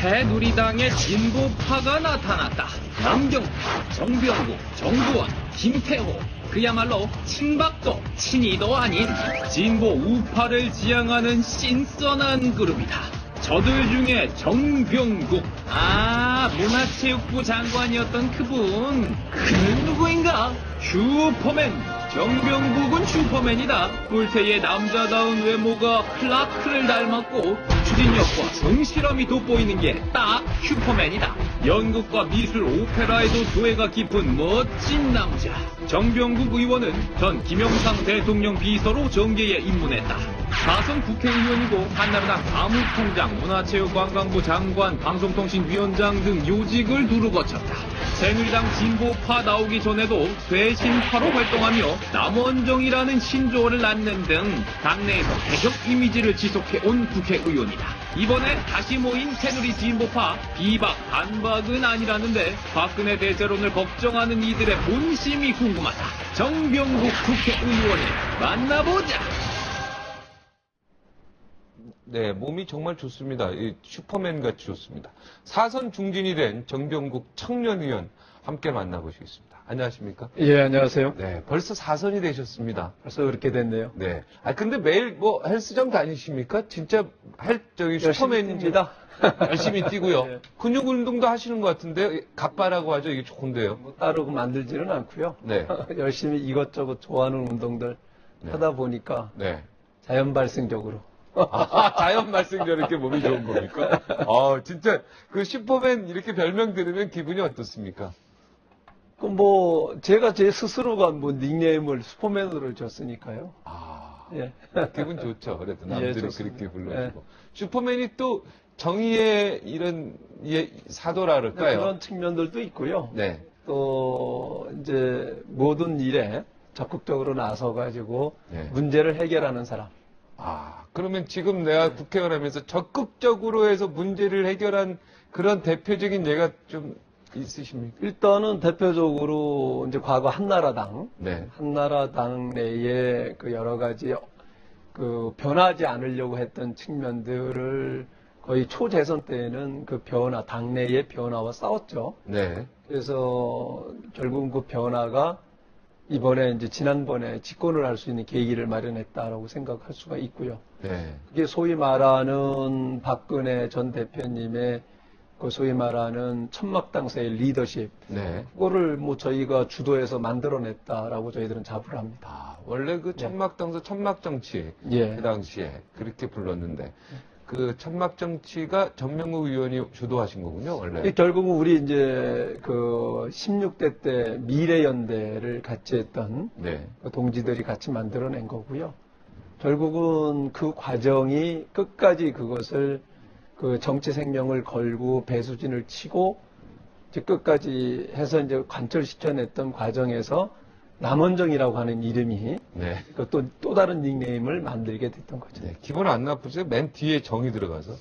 새누리당의 진보파가 나타났다. 남경파, 정병국, 정두원, 김태호, 그야말로 친박도 친이도 아닌 진보 우파를 지향하는 신선한 그룹이다. 저들 중에 정병국, 문화체육부 장관이었던 그분, 그는 누구인가? 슈퍼맨. 정병국은 슈퍼맨이다. 꿀테의 남자다운 외모가 클라크를 닮았고 추진력과 성실함이 돋보이는 게 딱 슈퍼맨이다. 연극과 미술, 오페라에도 조예가 깊은 멋진 남자. 정병국 의원은 전 김영삼 대통령 비서로 정계에 입문했다. 다선 국회의원이고 한나라당 사무총장, 문화체육관광부 장관, 방송통신위원장 등 요직을 두루 거쳤다. 새누리당 진보파 나오기 전에도 쇄신파로 활동하며 남원정이라는 신조어를 낳는 등 당내에서 개혁 이미지를 지속해온 국회의원이다. 이번에 다시 모인 새누리 진보파, 비박, 반박은 아니라는데 박근혜 대세론을 걱정하는 이들의 본심이 궁금하다. 정병국 국회의원을 만나보자. 네, 몸이 정말 좋습니다. 슈퍼맨 같이 좋습니다. 사선 중진이 된 정병국 청년의원 함께 만나보시겠습니다. 안녕하십니까? 예, 안녕하세요. 네, 벌써 사선이 되셨습니다. 벌써 그렇게 됐네요. 네. 근데 매일 헬스장 다니십니까? 진짜 슈퍼맨입니다. 열심히 뛰고요. 네. 근육 운동도 하시는 것 같은데, 갑바라고 하죠. 이게 좋은데요. 따로 만들지는 않고요. 네. 열심히 이것저것 좋아하는 운동들 하다 보니까 네. 자연 발생적으로. 자연 발생적으로 이렇게 몸이 좋은 겁니까? 진짜 그 슈퍼맨 이렇게 별명 들으면 기분이 어떻습니까? 제가 제 스스로가 닉네임을 슈퍼맨으로 줬으니까요. 예. 기분 좋죠. 그래도 남들이 그렇게 불러주고. 예. 슈퍼맨이 또 정의의 이런 사도라 그럴까요? 그런 측면들도 있고요. 네. 또 이제 모든 일에 적극적으로 나서가지고 네. 문제를 해결하는 사람. 그러면 지금 내가 국회의원 하면서 적극적으로 해서 문제를 해결한 그런 대표적인 예가 좀 있으십니까? 일단은 대표적으로 이제 과거 한나라당, 네. 한나라당 내에 그 여러 가지 그 변하지 않으려고 했던 측면들을 거의 초재선 때에는 그 변화, 당내의 변화와 싸웠죠. 네. 그래서 결국은 그 변화가 이번에 이제 지난번에 집권을 할 수 있는 계기를 마련했다라고 생각할 수가 있고요. 네. 그게 소위 말하는 박근혜 전 대표님의 그 소위 말하는 천막당사의 리더십. 네. 그거를 저희가 주도해서 만들어냈다라고 저희들은 자부를 합니다. 원래 그 천막당사 천막정치. 예. 그 당시에 그렇게 불렀는데. 그 천막정치가 정명국 의원이 주도하신 거군요, 원래. 결국은 우리 이제 그 16대 때 미래연대를 같이 했던 네. 그 동지들이 같이 만들어낸 거고요. 결국은 그 과정이 끝까지 그것을 그 정치 생명을 걸고 배수진을 치고 이제 끝까지 해서 이제 관철시켜냈던 과정에서 남원정이라고 하는 이름이 네. 또 다른 닉네임을 만들게 됐던 거죠. 네. 기분 안 나쁘세요? 맨 뒤에 정이 들어가서.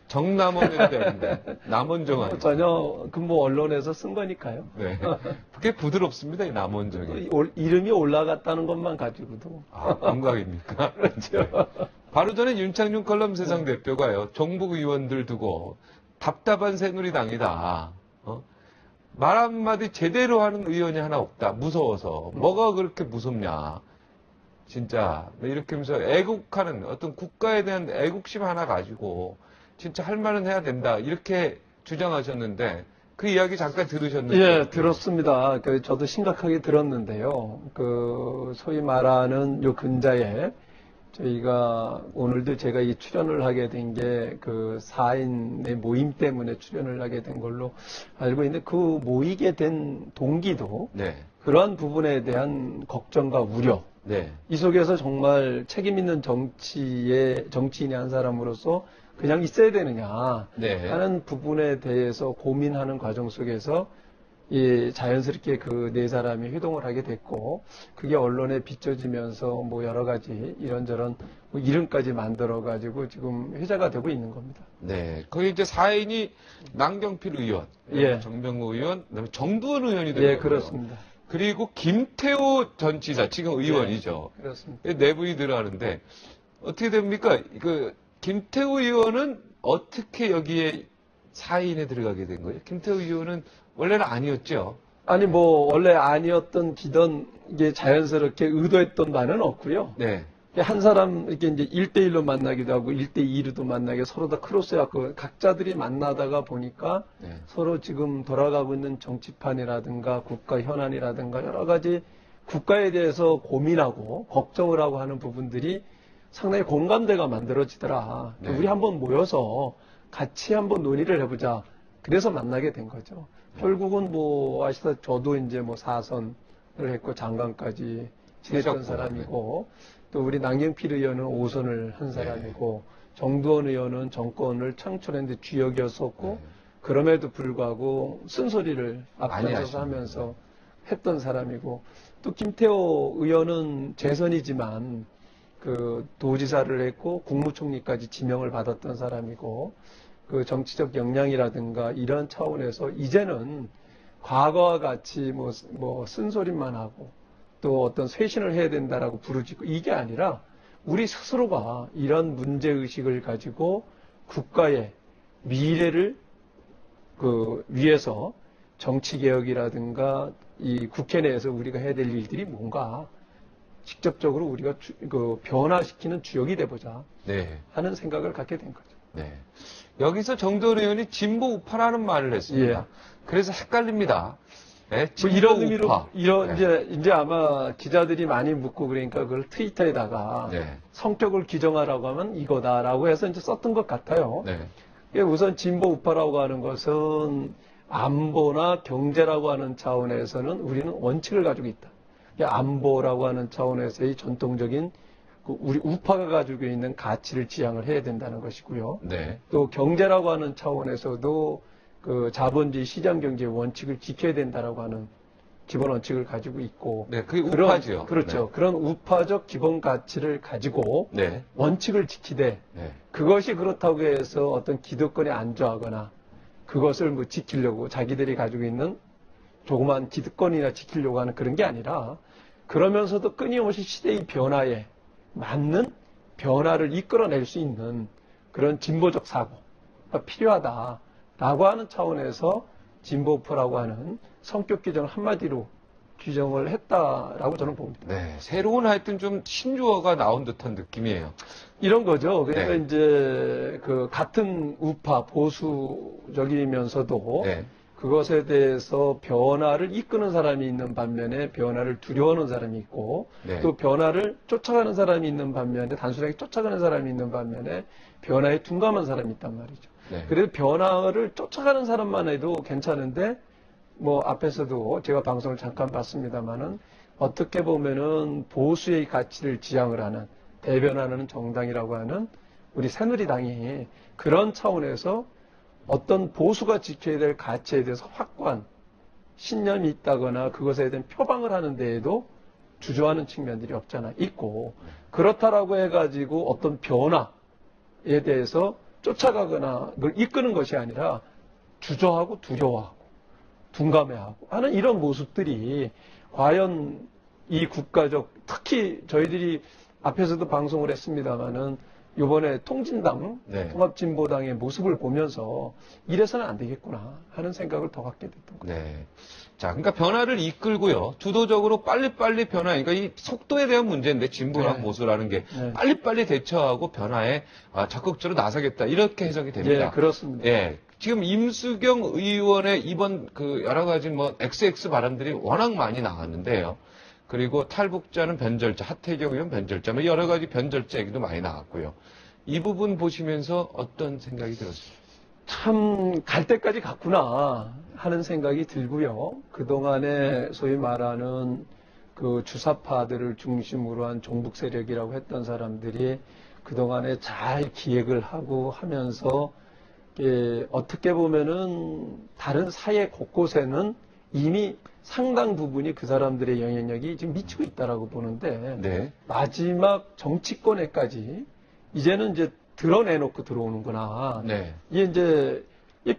정남원이라 되는데, 남원정 아니고. 전혀 언론에서 쓴 거니까요. 네. 그게 부드럽습니다, 이 남원정이. 이름이 올라갔다는 것만 가지고도. 감각입니까? 그렇죠. 바로 전에 윤창윤 컬럼 세상 대표가요, 정부 의원들 두고 답답한 새누리당이다. 말 한마디 제대로 하는 의원이 하나 없다. 무서워서. 뭐가 그렇게 무섭냐. 진짜. 이렇게 하면서 애국하는 어떤 국가에 대한 애국심 하나 가지고 진짜 할 말은 해야 된다. 이렇게 주장하셨는데 그 이야기 잠깐 들으셨는데. 예, 들었습니다. 저도 심각하게 들었는데요. 소위 말하는 요 근자에 저희가 오늘도 제가 이 출연을 하게 된 게 그 4인의 모임 때문에 출연을 하게 된 걸로 알고 있는데 그 모이게 된 동기도 네. 그러한 부분에 대한 걱정과 우려. 네. 이 속에서 정말 책임 있는 정치인의 한 사람으로서 그냥 있어야 되느냐 네. 하는 부분에 대해서 고민하는 과정 속에서 자연스럽게 그 네 사람이 회동을 하게 됐고, 그게 언론에 비춰지면서 여러 가지 이런저런 이름까지 만들어가지고 지금 회자가 되고 있는 겁니다. 네. 거기 이제 4인이 남경필 의원, 예. 정병국 의원, 그다음에 정두원 의원이 되고요. 예, 그렇습니다. 그리고 김태호 전 지사, 지금 의원이죠. 예, 그렇습니다. 내부이 들어가는데 어떻게 됩니까? 김태호 의원은 어떻게 여기에 4인에 들어가게 된 거예요? 김태우 의원은 원래는 아니었죠? 아니, 원래 아니었던 기던, 이게 자연스럽게 의도했던 바는 없고요. 네. 한 사람, 이렇게 이제 1대1로 만나기도 하고, 1대2로도 만나게 서로 다 크로스해갖고, 각자들이 만나다가 보니까 네. 서로 지금 돌아가고 있는 정치판이라든가, 국가 현안이라든가, 여러 가지 국가에 대해서 고민하고, 걱정을 하고 하는 부분들이 상당히 공감대가 만들어지더라. 네. 우리 한번 모여서 같이 한번 논의를 해보자. 그래서 만나게 된 거죠. 결국은 아시다 저도 이제 4선을 했고 장관까지 지냈던 하셨고, 사람이고 또 우리 남경필 의원은 5선을 한 사람이고 정두원 의원은 정권을 창출했는데 주역이었었고 네. 그럼에도 불구하고 쓴소리를 많이 앞장서서 하면서 했던 사람이고 또 김태호 의원은 재선이지만 그 도지사를 했고 국무총리까지 지명을 받았던 사람이고 그 정치적 역량이라든가 이런 차원에서 이제는 과거와 같이 쓴소리만 하고 또 어떤 쇄신을 해야 된다라고 부르짖고 이게 아니라 우리 스스로가 이런 문제의식을 가지고 국가의 미래를 위해서 정치개혁이라든가 이 국회 내에서 우리가 해야 될 일들이 뭔가 직접적으로 우리가 변화시키는 주역이 돼보자 네. 하는 생각을 갖게 된 거죠. 네. 여기서 정도원 의원이 진보 우파라는 말을 했습니다. 예. 그래서 헷갈립니다. 네, 진보 이런 의미로, 우파. 이제 아마 기자들이 많이 묻고 그러니까 그걸 트위터에다가 네. 성격을 규정하라고 하면 이거다라고 해서 이제 썼던 것 같아요. 네. 우선 진보 우파라고 하는 것은 안보나 경제라고 하는 차원에서는 우리는 원칙을 가지고 있다. 안보라고 하는 차원에서의 전통적인 우리 우파가 가지고 있는 가치를 지향을 해야 된다는 것이고요. 네. 또 경제라고 하는 차원에서도 그 자본주의 시장 경제의 원칙을 지켜야 된다라고 하는 기본 원칙을 가지고 있고. 네, 그게 우파죠. 그렇죠. 네. 그런 우파적 기본 가치를 가지고 네. 원칙을 지키되 네. 그것이 그렇다고 해서 어떤 기득권에 안주하거나 그것을 지키려고 자기들이 가지고 있는 조그만 기득권이나 지키려고 하는 그런 게 아니라 그러면서도 끊임없이 시대의 변화에 맞는 변화를 이끌어낼 수 있는 그런 진보적 사고가 필요하다라고 하는 차원에서 진보우파라고 하는 성격 규정을 한마디로 규정을 했다라고 저는 봅니다. 네. 새로운 하여튼 좀 신조어가 나온 듯한 느낌이에요. 이런 거죠. 그러니까 네. 이제 그 같은 우파 보수적이면서도 네. 그것에 대해서 변화를 이끄는 사람이 있는 반면에 변화를 두려워하는 사람이 있고 네. 또 변화를 쫓아가는 사람이 있는 반면에 단순하게 쫓아가는 사람이 있는 반면에 변화에 둔감한 사람이 있단 말이죠. 네. 그래서 변화를 쫓아가는 사람만 해도 괜찮은데 앞에서도 제가 방송을 잠깐 봤습니다만은 어떻게 보면은 보수의 가치를 지향을 하는 대변하는 정당이라고 하는 우리 새누리당이 그런 차원에서 어떤 보수가 지켜야 될 가치에 대해서 확고한 신념이 있다거나 그것에 대한 표방을 하는 데에도 주저하는 측면들이 없잖아 있고 그렇다라고 해가지고 어떤 변화에 대해서 쫓아가거나 그걸 이끄는 것이 아니라 주저하고 두려워하고 둔감해하고 하는 이런 모습들이 과연 이 국가적 특히 저희들이 앞에서도 방송을 했습니다마는 이번에 통진당, 네. 통합진보당의 모습을 보면서 이래서는 안 되겠구나 하는 생각을 더 갖게 됐던 거예요. 네. 자, 그러니까 변화를 이끌고요. 주도적으로 빨리빨리 변화, 그러니까 이 속도에 대한 문제인데 진보랑 네. 보수라는 게 네. 빨리빨리 대처하고 변화에 적극적으로 나서겠다. 이렇게 해석이 됩니다. 예, 그렇습니다. 예. 지금 임수경 의원의 이번 여러 가지 XX 발언들이 워낙 많이 나왔는데요. 그리고 탈북자는 변절자, 하태경 의원 변절자, 여러 가지 변절자 얘기도 많이 나왔고요. 이 부분 보시면서 어떤 생각이 들었어요? 참 갈 때까지 갔구나 하는 생각이 들고요. 그동안에 소위 말하는 그 주사파들을 중심으로 한 종북 세력이라고 했던 사람들이 그동안에 잘 기획을 하고 하면서 어떻게 보면은 다른 사회 곳곳에는 이미 상당 부분이 그 사람들의 영향력이 지금 미치고 있다라고 보는데 네. 마지막 정치권에까지 이제는 이제 드러내놓고 들어오는구나. 네. 이게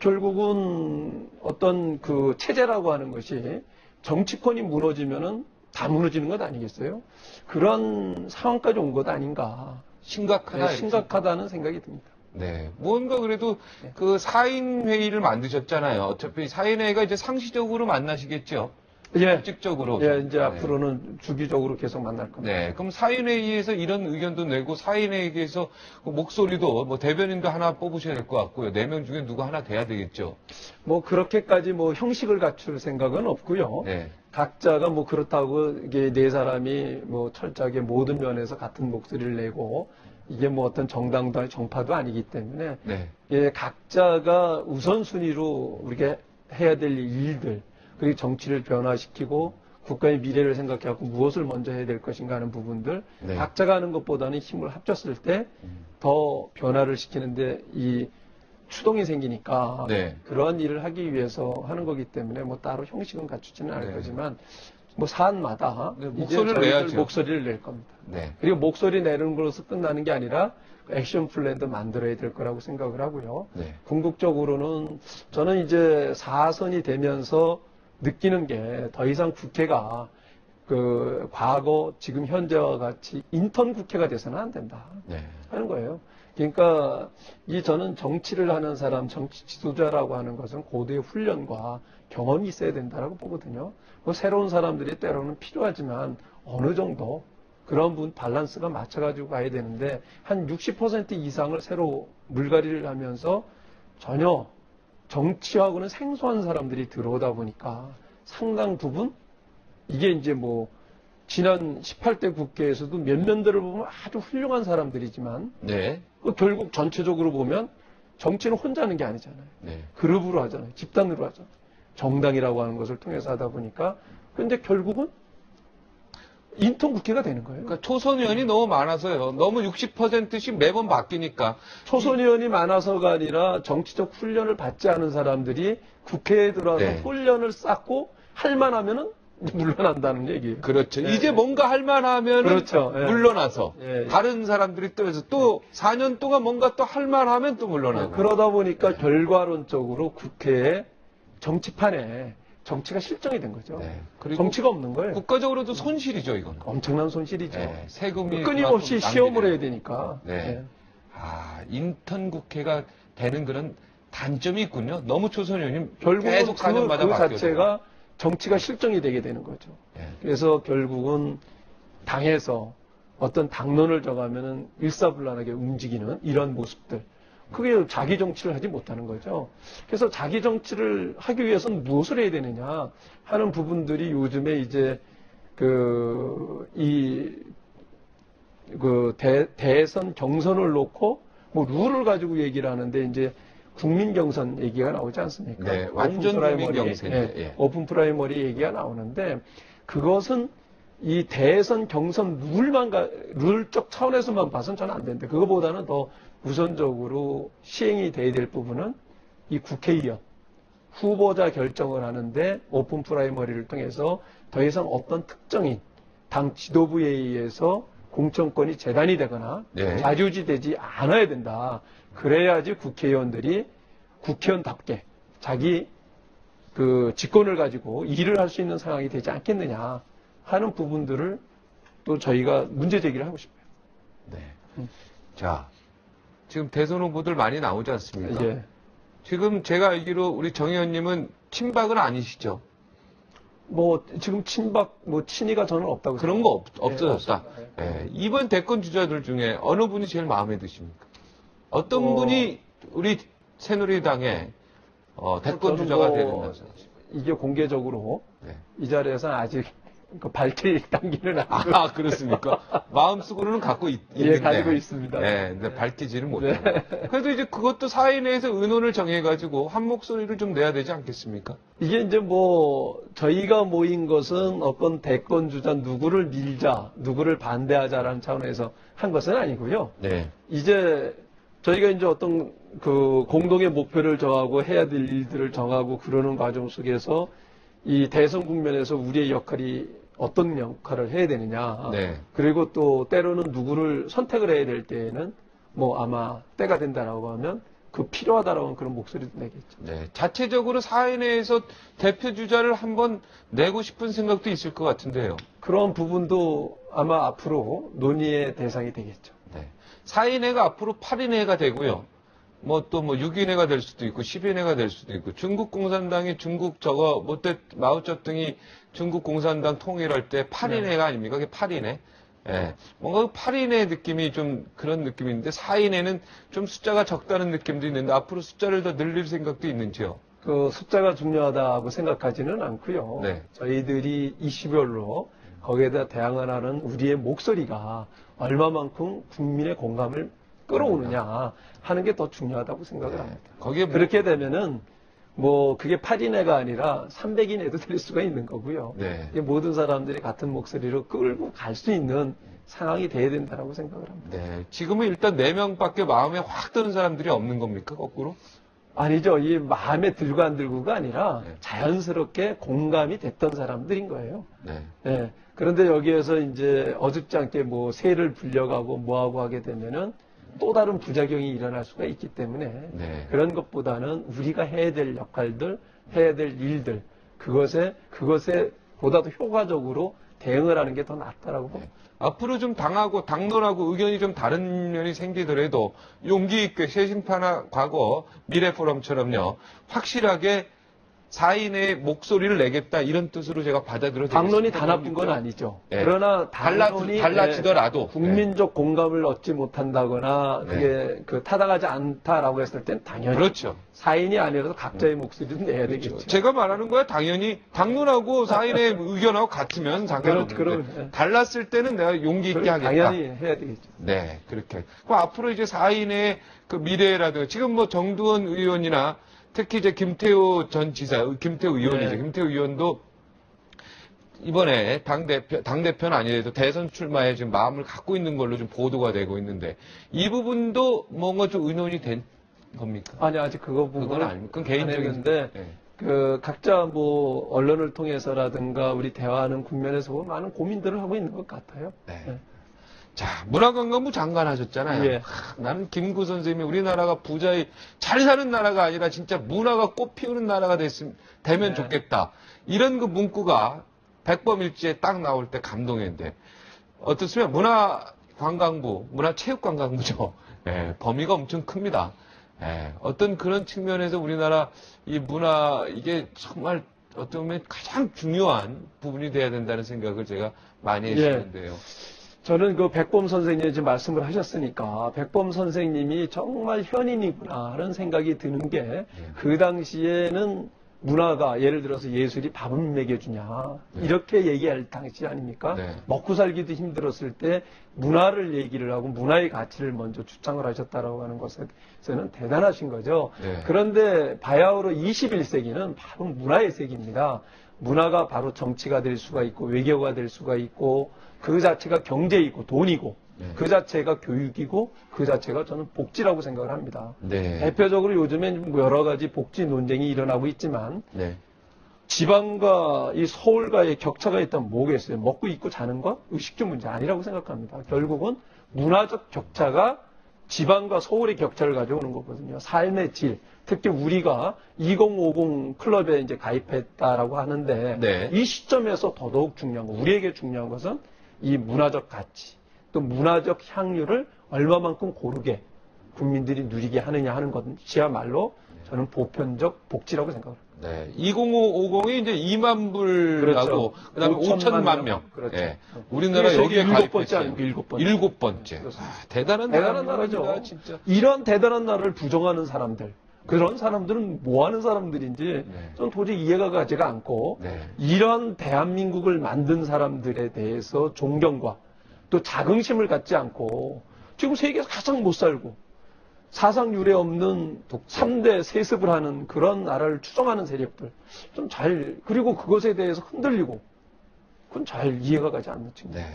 결국은 어떤 그 체제라고 하는 것이 정치권이 무너지면은 다 무너지는 것 아니겠어요? 그런 상황까지 온 것 아닌가. 심각하다. 네, 심각하다는 생각이 듭니다. 네. 뭔가 그래도 그 4인 회의를 만드셨잖아요. 어차피 4인 회의가 이제 상시적으로 만나시겠죠. 예. 실질적으로. 예, 이제 네. 앞으로는 주기적으로 계속 만날 겁니다. 네. 그럼 4인 회의에서 이런 의견도 내고 4인 회의에서 그 목소리도 뭐 대변인도 하나 뽑으셔야 될 것 같고요. 4명 중에 누구 하나 돼야 되겠죠. 뭐 그렇게까지 뭐 형식을 갖출 생각은 없고요. 네. 각자가 뭐 그렇다고 이게 네 사람이 뭐 철저하게 모든 면에서 같은 목소리를 내고 이게 뭐 어떤 정당도 정파도 아니기 때문에 네. 예, 각자가 우선순위로 우리가 해야 될 일들 그리고 정치를 변화시키고 국가의 미래를 생각해갖고 무엇을 먼저 해야 될 것인가 하는 부분들 네. 각자가 하는 것보다는 힘을 합쳤을 때 더 변화를 시키는데 이 추동이 생기니까 네. 그러한 일을 하기 위해서 하는 거기 때문에 뭐 따로 형식은 갖추지는 않을 네. 거지만 뭐 사안마다 네, 이제 목소리를 저희들 내야죠. 목소리를 낼 겁니다. 네. 그리고 목소리 내는 것으로 끝나는 게 아니라 액션 플랜도 만들어야 될 거라고 생각을 하고요. 네. 궁극적으로는 저는 이제 4선이 되면서 느끼는 게 더 이상 국회가 그 과거 지금 현재와 같이 인턴 국회가 돼서는 안 된다 네. 하는 거예요. 그러니까 이 저는 정치를 하는 사람, 정치 지도자라고 하는 것은 고도의 훈련과 경험이 있어야 된다라고 보거든요. 뭐 새로운 사람들이 때로는 필요하지만 어느 정도 그런 분 밸런스가 맞춰가지고 가야 되는데 한 60% 이상을 새로 물갈이를 하면서 전혀 정치하고는 생소한 사람들이 들어오다 보니까 상당 부분 이게 이제 뭐 지난 18대 국회에서도 몇몇들을 보면 아주 훌륭한 사람들이지만 네. 결국 전체적으로 보면 정치는 혼자 하는 게 아니잖아요. 네. 그룹으로 하잖아요. 집단으로 하잖아요. 정당이라고 하는 것을 통해서 하다 보니까 근데 결국은 인턴 국회가 되는 거예요. 그러니까 초선 의원이 너무 많아서요. 너무 60%씩 매번 바뀌니까. 초선 의원이 많아서가 아니라 정치적 훈련을 받지 않은 사람들이 국회에 들어와서 네. 훈련을 쌓고 할만하면은 물러난다는 얘기예요. 그렇죠. 네. 이제 뭔가 할 만하면 그렇죠. 예. 물러나서 예. 다른 사람들이 또 해서 또 4년 동안 뭔가 또 할 만하면 또 물러나고. 그러다 보니까 결과론적으로 국회의 정치판에 정치가 실정이 된 거죠. 네. 그리고 정치가 없는 거예요. 국가적으로도 손실이죠, 이건. 엄청난 손실이죠. 네. 세금이 끊임없이 그만큼 시험을 낭비돼요. 해야 되니까. 네. 예. 아, 인턴 국회가 되는 그런 단점이 있군요. 너무 초선 의원이 결국은 계속 4년마다 그 바뀌어요. 자체가 정치가 실정이 되게 되는 거죠. 네. 그래서 결국은 당에서 어떤 당론을 정하면은 일사불란하게 움직이는 이런 모습들. 그게 자기 정치를 하지 못하는 거죠. 그래서 자기 정치를 하기 위해서는 무엇을 해야 되느냐 하는 부분들이 요즘에 이제 대선 경선을 놓고 뭐 룰을 가지고 얘기를 하는데 이제 국민 경선 얘기가 나오지 않습니까? 네, 완전 오픈 프라이머리, 국민 경선이죠. 예. 오픈 프라이머리 얘기가 나오는데 그것은 이 대선 경선 룰적 차원에서만 봐서는 저는 안 되는데 그거보다는 더 우선적으로 시행이 돼야 될 부분은 이 국회의원 후보자 결정을 하는데 오픈 프라이머리를 통해서 더 이상 어떤 특정인 당 지도부에 의해서 공천권이 재단이 되거나 네. 좌지우지되지 않아야 된다. 그래야지 국회의원들이 국회의원답게 자기 그 직권을 가지고 일을 할 수 있는 상황이 되지 않겠느냐 하는 부분들을 또 저희가 문제 제기를 하고 싶어요. 네. 자, 지금 대선 후보들 많이 나오지 않습니까? 예. 지금 제가 알기로 우리 정 의원님은 친박은 아니시죠? 뭐 지금 친박 뭐 친이가 저는 없다고 그런 거 생각해요. 없어졌다. 없습니다. 예, 이번 대권 주자들 중에 어느 분이 제일 마음에 드십니까? 어떤 분이 우리 새누리당의 대권 저는 주자가 뭐 되는 날짜? 이게 공개적으로 네. 이 자리에서는 아직 그 밝힐 단계는 아니고 아, 그렇습니까? 마음속으로는 갖고 있는데. 예, 가지고 있습니다. 네, 근데 밝히지는 네. 못해요. 그래도 이제 그것도 사인회에서 의논을 정해가지고 한 목소리를 좀 내야 되지 않겠습니까? 이게 이제 뭐 저희가 모인 것은 어떤 대권 주자 누구를 밀자, 누구를 반대하자라는 차원에서 한 것은 아니고요. 네. 이제 저희가 이제 어떤 그 공동의 목표를 정하고 해야 될 일들을 정하고 그러는 과정 속에서 이 대선 국면에서 우리의 역할이 어떤 역할을 해야 되느냐. 네. 그리고 또 때로는 누구를 선택을 해야 될 때에는 뭐 아마 때가 된다라고 하면 그 필요하다라고 하는 그런 목소리도 내겠죠. 네. 자체적으로 사인회에서 대표 주자를 한번 내고 싶은 생각도 있을 것 같은데요. 그런 부분도 아마 앞으로 논의의 대상이 되겠죠. 네. 사인회가 앞으로 8인회가 되고요. 뭐 또 뭐 6인회가 될 수도 있고 10인회가 될 수도 있고 중국 공산당이 중국 저거 못돼 마오쩌둥이 중국 공산당 통일할 때 8인회가 아닙니까? 그게 8인회. 예. 뭔가 8인의 느낌이 좀 그런 느낌인데 4인회는 좀 숫자가 적다는 느낌도 있는데 앞으로 숫자를 더 늘릴 생각도 있는지요? 그 숫자가 중요하다고 생각하지는 않고요. 네. 저희들이 이슈별로 거기에다 대항을 하는 우리의 목소리가 얼마만큼 국민의 공감을 끌어오느냐 하는 게 더 중요하다고 생각을 합니다. 거기에 뭐- 그렇게 되면은 뭐 그게 8인회가 아니라 300인회도 될 수가 있는 거고요. 네. 이게 모든 사람들이 같은 목소리로 끌고 갈 수 있는 상황이 돼야 된다고 생각을 합니다. 네. 지금은 일단 4명밖에 마음에 확 드는 사람들이 없는 겁니까? 거꾸로? 아니죠. 이 마음에 들고 안 들고가 아니라 네. 자연스럽게 공감이 됐던 사람들인 거예요. 네. 예. 그런데 여기에서 이제 어줍지 않게 뭐 세를 불려가고 뭐하고 하게 되면은 또 다른 부작용이 일어날 수가 있기 때문에 네. 그런 것보다는 우리가 해야 될 역할들, 해야 될 일들, 그것에 보다도 효과적으로 대응을 하는 게 더 낫다라고 봅니다. 앞으로 좀 당하고 당론하고 의견이 좀 다른 면이 생기더라도 용기 있게 쇄신파나 과거 미래포럼처럼요 확실하게 4인의 목소리를 내겠다 이런 뜻으로 제가 받아들여도 당론이 다 나쁜 건 아니죠. 네. 그러나 당론이 달라지더라도 국민적 공감을 얻지 못한다거나 네. 그게 그 타당하지 않다라고 했을 땐 당연히 그렇죠. 4인이 아니라도 각자의 목소리를 내야 되겠죠. 제가 말하는 거야 당연히 당론하고 4인의 의견하고 같으면 상관없는데 그럼, 달랐을 때는 내가 용기 있게 하겠다. 당연히 해야 되겠죠. 네, 그렇게. 그럼 앞으로 이제 4인의 그 미래라든가, 지금 뭐 정두원 의원이나 특히 이제 김태우 전 지사, 김태우 의원이죠. 네. 김태우 의원도 이번에 당대표는 아니래도 대선 출마에 지금 마음을 갖고 있는 걸로 좀 보도가 되고 있는데, 이 부분도 뭔가 좀 의논이 된 겁니까? 아니 아직 그거 그건 부분은 아닙니까? 그건 개인적인. 했는데 네. 그 각자 뭐 언론을 통해서라든가 우리 대화하는 국면에서 보면 많은 고민들을 하고 있는 것 같아요. 네. 네. 자, 문화관광부 장관 하셨잖아요. 예. 나는 김구 선생님이 우리나라가 부자의 잘 사는 나라가 아니라 진짜 문화가 꽃피우는 나라가 되면 네. 좋겠다. 이런 그 문구가 백범일지에 딱 나올 때 감동했는데 어떻습니까? 문화관광부, 문화체육관광부죠. 예, 범위가 엄청 큽니다. 예, 어떤 그런 측면에서 우리나라 이 문화 이게 정말 어떻게 보면 가장 중요한 부분이 돼야 된다는 생각을 제가 많이 했었는데요. 저는 그 백범 선생님이 지금 말씀을 하셨으니까 백범 선생님이 정말 현인이구나 하는 생각이 드는 게 그 당시에는 문화가 예를 들어서 예술이 밥을 먹여주냐 이렇게 얘기할 당시 아닙니까? 네. 먹고 살기도 힘들었을 때 문화를 얘기를 하고 문화의 가치를 먼저 주장을 하셨다라고 하는 것에서는 대단하신 거죠. 네. 그런데 바야흐로 21세기는 바로 문화의 세기입니다. 문화가 바로 정치가 될 수가 있고 외교가 될 수가 있고 그 자체가 경제이고 돈이고 네. 그 자체가 교육이고 그 자체가 저는 복지라고 생각을 합니다. 네. 대표적으로 요즘엔 여러 가지 복지 논쟁이 일어나고 있지만 네. 지방과 이 서울과의 격차가 있다면 뭐겠어요? 먹고 입고 자는 것? 의식주 문제 아니라고 생각합니다. 결국은 문화적 격차가 지방과 서울의 격차를 가져오는 거거든요. 삶의 질. 특히 우리가 2050 클럽에 이제 가입했다라고 하는데 네. 이 시점에서 더더욱 중요한 거, 우리에게 중요한 것은 이 문화적 가치, 또 문화적 향유를 얼마만큼 고르게 국민들이 누리게 하느냐 하는 것이야말로 저는 보편적 복지라고 생각합니다. 네. 2050이 이제 2만 불하고 그렇죠. 그다음에 5천만 명. 그렇죠. 예. 우리나라 세계 여기에 일곱 번째 가입했어요. 아닙니까? 일곱 번째. 일곱 번째. 그렇습니다. 아, 대단한 대단한 나라입니다, 나라죠. 진짜. 이런 대단한 나라를 부정하는 사람들, 그런 사람들은 뭐 하는 사람들인지 네. 전 도저히 이해가 가지가 않고 네. 이런 대한민국을 만든 사람들에 대해서 존경과 또 자긍심을 갖지 않고 지금 세계에서 가장 못 살고 사상 유례 없는 3대 세습을 하는 그런 나라를 추종하는 세력들 좀 잘 그리고 그것에 대해서 흔들리고 그건 잘 이해가 가지 않는 친구. 네.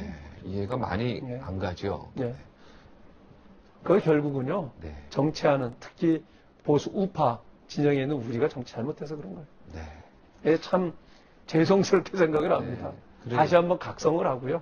이해가 많이 네. 안 가죠. 네. 그 결국은요. 네. 정치하는 특히 보수 우파 진영에는 우리가 정치 잘못해서 그런 거예요. 네. 예, 참 죄송스럽게 생각을 합니다. 그래요. 다시 한번 각성을 하고요.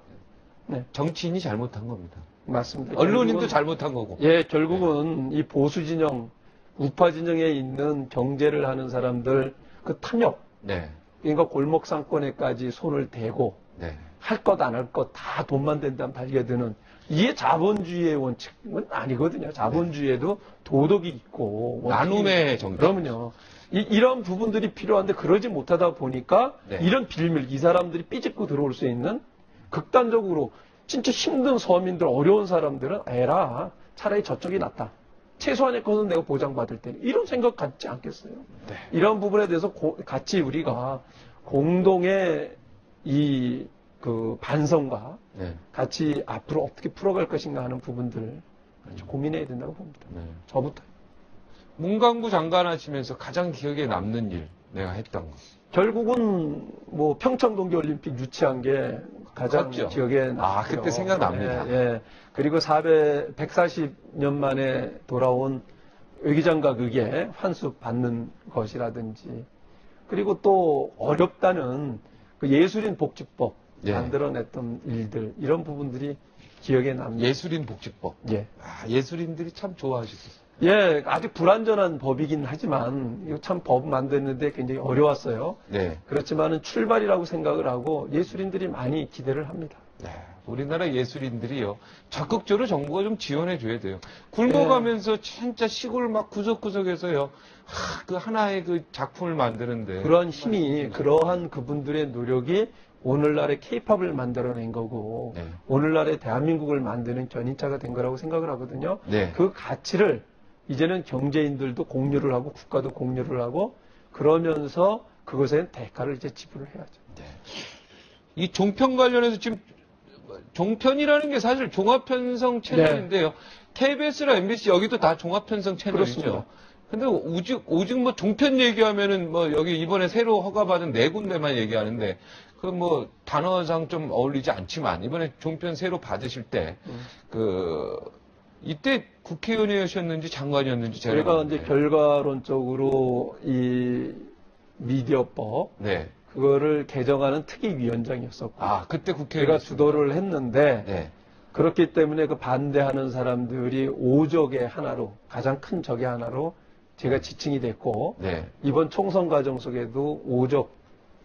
네, 정치인이 잘못한 겁니다. 맞습니다. 언론인도 결국은- 잘못한 거고. 예, 결국은 이 보수 진영, 우파 진영에 있는 경제를 하는 사람들 그 탐욕, 네. 그러니까 골목 상권에까지 손을 대고 네. 할 것 안 할 것 다 돈만 된다면 달겨드는 이게 자본주의의 원칙은 아니거든요. 자본주의에도 도덕이 있고 나눔의 정치. 그러면요. 이런 부분들이 필요한데 그러지 못하다 보니까 네. 이런 빌밀, 이 사람들이 삐집고 들어올 수 있는 극단적으로 진짜 힘든 서민들, 어려운 사람들은 에라 차라리 저쪽이 낫다. 최소한의 것은 내가 보장받을 테니 이런 생각 갖지 않겠어요. 네. 이런 부분에 대해서 같이 우리가 공동의 그 반성과 네. 같이 앞으로 어떻게 풀어갈 것인가 하는 부분들을 같이 고민해야 된다고 봅니다. 네. 저부터. 문광부 장관 하시면서 가장 기억에 남는 일, 내가 했던 거. 결국은 뭐 평창 동계올림픽 유치한 게 가장 그렇죠. 기억에 남고요. 아, 그때 생각납니다. 예, 예. 그리고 140년 만에 돌아온 외교장과 극의 환수 받는 것이라든지 그리고 또 어렵다는 그 예술인 복지법 예. 만들어냈던 일들 이런 부분들이 기억에 납니다. 예술인 복지법. 예. 아, 예술인들이 참 좋아하셨어요. 예, 아주 불완전한 법이긴 하지만 이거 참 법 만드는데 굉장히 어려웠어요. 네. 그렇지만은 출발이라고 생각을 하고 예술인들이 많이 기대를 합니다. 네. 우리나라 예술인들이요. 적극적으로 정부가 좀 지원해 줘야 돼요. 굶어가면서 진짜 시골 막 구석구석에서요. 그 하나의 그 작품을 만드는데. 그러한 힘이, 그러한 그분들의 노력이 오늘날의 케이팝을 만들어낸 거고, 네. 오늘날의 대한민국을 만드는 견인차가 된 거라고 생각을 하거든요. 네. 그 가치를 이제는 경제인들도 공유를 하고 국가도 공유를 하고 그러면서 그것에 대가를 이제 지불을 해야죠. 네. 이 종편 관련해서 지금 종편이라는 게 사실 종합편성 채널인데요. KBS랑 MBC 여기도 다 종합편성 채널이죠. 그렇습니다. 근데 오직 뭐 종편 얘기하면은 뭐 여기 이번에 새로 허가받은 4군데만 얘기하는데 그 뭐 단어상 좀 어울리지 않지만 이번에 종편 새로 받으실 때 이때 국회의원이셨는지 장관이었는지 제가 저희가 이제 결과론적으로 이 미디어법 네. 그거를 개정하는 특위위원장이었었고 아, 그때 국회의원 제가 주도를 했는데 네. 그렇기 때문에 그 반대하는 사람들이 오적의 하나로 가장 큰 적의 하나로 제가 지칭이 됐고 네. 이번 총선 과정 속에도 오적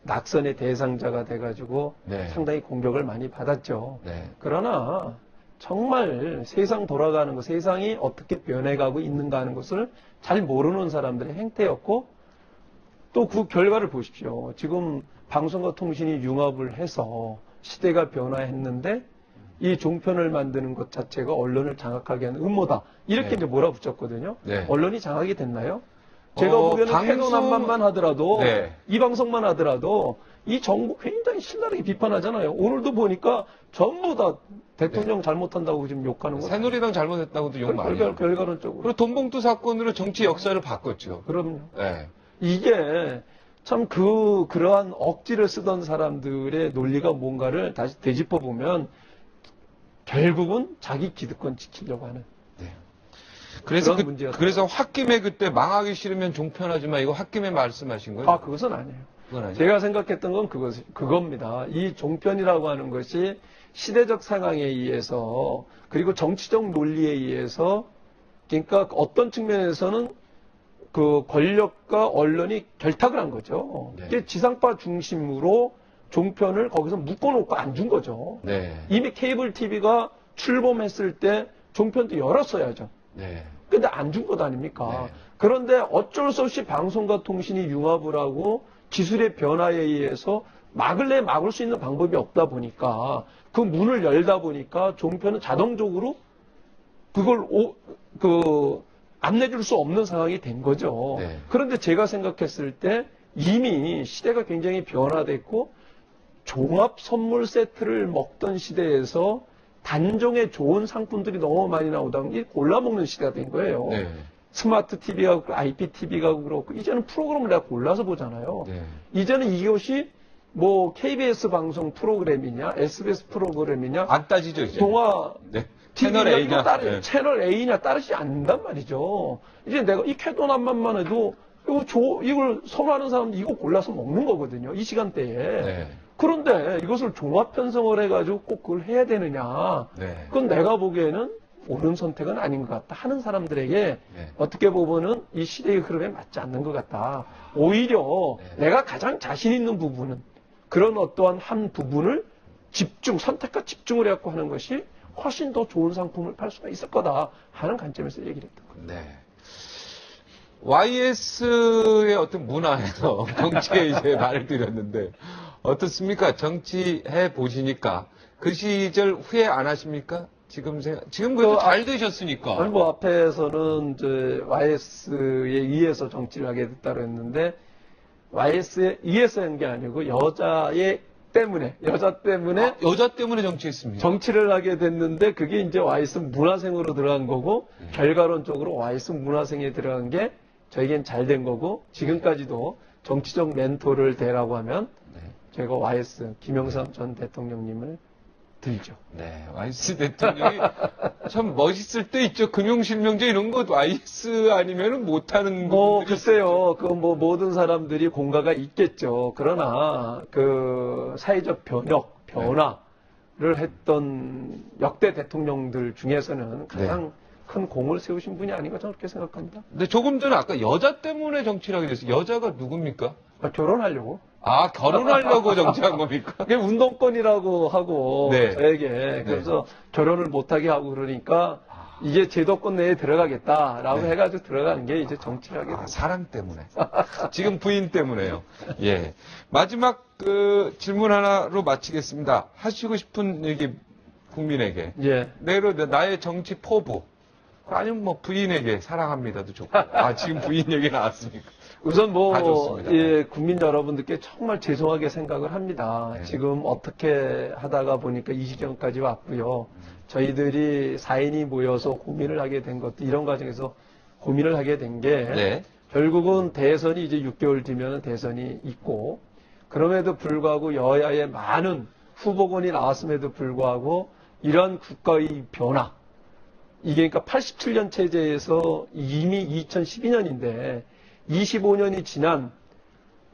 낙선의 대상자가 돼가지고 네. 상당히 공격을 많이 받았죠. 네. 그러나 정말 세상 돌아가는 것, 세상이 어떻게 변해가고 있는가 하는 것을 잘 모르는 사람들의 행태였고 또 그 결과를 보십시오. 지금 방송과 통신이 융합을 해서 시대가 변화했는데 이 종편을 만드는 것 자체가 언론을 장악하게 하는 음모다. 이렇게 네. 이제 몰아붙였거든요. 네. 언론이 장악이 됐나요? 제가 보기에는 방송- 태도난만만 하더라도 네. 이 방송만 하더라도 이 정부 굉장히 신랄하게 비판하잖아요. 오늘도 보니까 전부 다 대통령 잘못한다고 지금 욕하는 거. 새누리당 잘못했다고도 욕 많이 하고. 결과론적으로. 그리고 돈봉투 사건으로 정치 역사를 바꿨죠. 그럼요. 네. 이게 참 그러한 억지를 쓰던 사람들의 논리가 뭔가를 다시 되짚어 보면 결국은 자기 기득권 지키려고 하는. 네. 그래서 그런 문제였어요. 그래서 홧김에 그때 망하기 싫으면 종편하지 마 이거 홧김에 말씀하신 거예요? 아, 그것은 아니에요. 그건 아니에요. 제가 생각했던 건 그겁니다. 이 종편이라고 하는 것이 시대적 상황에 의해서 그리고 정치적 논리에 의해서 그러니까 어떤 측면에서는 그 권력과 언론이 결탁을 한 거죠. 네. 이게 지상파 중심으로 종편을 거기서 묶어놓고 안 준 거죠. 네. 이미 케이블 TV가 출범했을 때 종편도 열었어야죠. 네. 근데 안 준 것 아닙니까? 네. 그런데 어쩔 수 없이 방송과 통신이 융합을 하고 기술의 변화에 의해서 막을 수 있는 방법이 없다 보니까 그 문을 열다 보니까 종편은 자동적으로 그걸 안 내줄 수 없는 상황이 된 거죠. 네. 그런데 제가 생각했을 때 이미 시대가 굉장히 변화됐고 종합 선물 세트를 먹던 시대에서 단종의 좋은 상품들이 너무 많이 나오다 보니 골라먹는 시대가 된 거예요. 네. 스마트 TV가 그렇고 IPTV가 그렇고 이제는 프로그램을 내가 골라서 보잖아요. 네. 이제는 이것이 뭐 KBS 방송 프로그램이냐 SBS 프로그램이냐 안 따지죠, 이제. 동화 네. 채널 TV냐, A냐. 이거 네. 채널 A냐 따르지 않는단 말이죠. 이제 내가 이 쾌도난만만 해도 이걸 선호하는 사람은 이거 골라서 먹는 거거든요. 이 시간대에. 네. 그런데 이것을 종합 편성을 해가지고 꼭 그걸 해야 되느냐. 네. 그건 내가 보기에는 옳은 선택은 아닌 것 같다 하는 사람들에게 네. 어떻게 보면은 이 시대의 흐름에 맞지 않는 것 같다. 오히려 네. 내가 가장 자신 있는 부분은 그런 어떠한 한 부분을 선택과 집중을 해갖고 하는 것이 훨씬 더 좋은 상품을 팔 수가 있을 거다 하는 관점에서 얘기를 했던 거예요. 네. YS의 어떤 문화에서 정치에 이제 말을 드렸는데 어떻습니까? 정치해 보시니까 그 시절 후회 안 하십니까? 지금 그래도 잘 되셨으니까. 아니 뭐 앞에서는 이제 YS에 의해서 정치를 하게 됐다고 했는데 YS에 의해서 한 게 아니고 여자 때문에 여자 때문에 정치했습니다. 정치를 하게 됐는데 그게 이제 YS 문화생으로 들어간 거고 결과론적으로 YS 문화생에 들어간 게 저에겐 잘 된 거고 지금까지도 정치적 멘토를 대라고 하면 제가 YS 김영삼 전 대통령님을 들죠. 네, YS 대통령이 참 멋있을 때 있죠. 금융실명제 이런 거 YS 아니면은 못하는 뭐 분들이 글쎄요, 그 뭐 모든 사람들이 공가가 있겠죠. 그러나 그 사회적 변화를 했던 역대 대통령들 중에서는 가장 큰 공을 세우신 분이 아닌가 저는 그렇게 생각합니다. 근데 조금 전에 아까 여자 때문에 정치를 하게 됐어요. 여자가 누굽니까? 결혼하려고. 아, 결혼하려고 정치한 겁니까? 그게 운동권이라고 하고 네. 저에게 그래서 결혼을 못하게 하고 그러니까 이게 제도권 내에 들어가겠다라고 해가지고 들어가는 게 이제 정치를 하게 아, 됩니다. 사랑 때문에. 지금 부인 때문에요. 예. 마지막 그 질문 하나로 마치겠습니다. 하시고 싶은 얘기 국민에게. 예. 내로 나의 정치 포부. 아니면 뭐 부인에게 사랑합니다도 좋고. 아, 지금 부인 얘기 나왔으니까. 우선 뭐, 다 좋습니다. 예, 국민 여러분들께 정말 죄송하게 생각을 합니다. 네. 지금 어떻게 하다가 보니까 이 지경까지 왔고요. 저희들이 4인이 모여서 고민을 하게 된 것도 이런 과정에서 고민을 하게 된 게 네. 결국은 대선이 이제 6개월 뒤면 대선이 있고 그럼에도 불구하고 여야의 많은 후보군이 나왔음에도 불구하고 이런 국가의 변화 이게 그러니까 87년 체제에서 이미 2012년인데 25년이 지난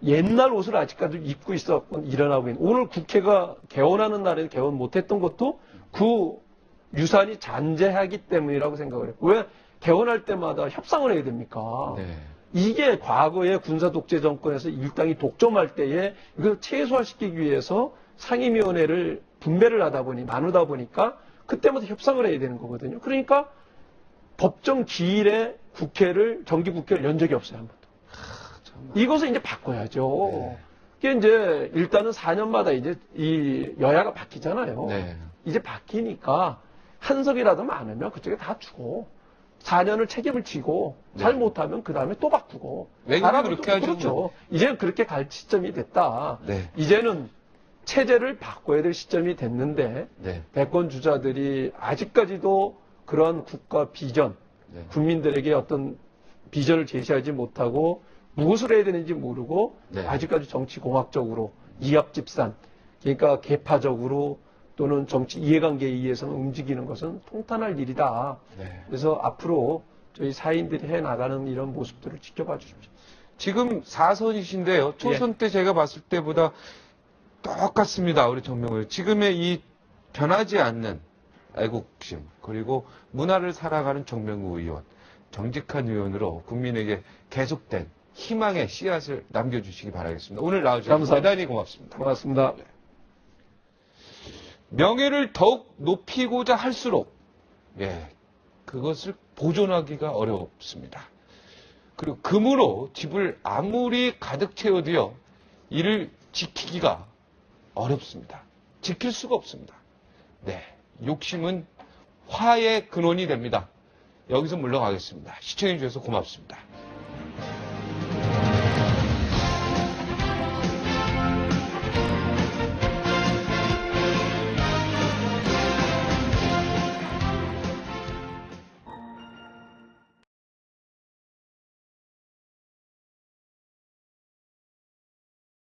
옛날 옷을 아직까지 입고 있었고 일어나고 있는 오늘 국회가 개원하는 날에 개원 못했던 것도 그 유산이 잔재하기 때문이라고 생각을 해요. 왜 개원할 때마다 협상을 해야 됩니까? 네. 이게 과거에 군사 독재 정권에서 일당이 독점할 때에 이걸 최소화시키기 위해서 상임위원회를 분배를 하다 보니 나누다 보니까 그때마다 협상을 해야 되는 거거든요. 그러니까 법정 기일에 정기국회를 연 적이 없어요. 한 번도. 이것을 이제 바꿔야죠. 네. 이게 이제 일단은 4년마다 이제 이 여야가 바뀌잖아요. 네. 이제 바뀌니까 한 석이라도 많으면 그쪽에 다 주고 4년을 책임을 지고 잘 못하면 그 다음에 또 바꾸고. 외국이 나라도 그렇게 하죠. 그렇죠. 이제는 그렇게 갈 시점이 됐다. 네. 이제는 체제를 바꿔야 될 시점이 됐는데 네. 대권 주자들이 아직까지도 그러한 국가 비전, 네. 국민들에게 어떤 비전을 제시하지 못하고 무엇을 해야 되는지 모르고 네. 아직까지 정치공학적으로 이합집산, 그러니까 계파적으로 또는 정치 이해관계에 의해서는 움직이는 것은 통탄할 일이다. 네. 그래서 앞으로 저희 사인들이 해나가는 이런 모습들을 지켜봐 주십시오. 지금 4선이신데요. 초선 때 제가 봤을 때보다 똑같습니다. 우리 정명을. 지금의 이 변하지 않는 애국심 그리고 문화를 살아가는 정명구 의원. 정직한 의원으로 국민에게 계속된 희망의 씨앗을 남겨주시기 바라겠습니다. 오늘 나와주셔서 감사합니다. 대단히 고맙습니다. 고맙습니다. 명예를 더욱 높이고자 할수록 그것을 보존하기가 어렵습니다. 그리고 금으로 집을 아무리 가득 채워도요 이를 지키기가 어렵습니다. 지킬 수가 없습니다. 욕심은 화의 근원이 됩니다. 여기서 물러가겠습니다. 시청해 주셔서 고맙습니다.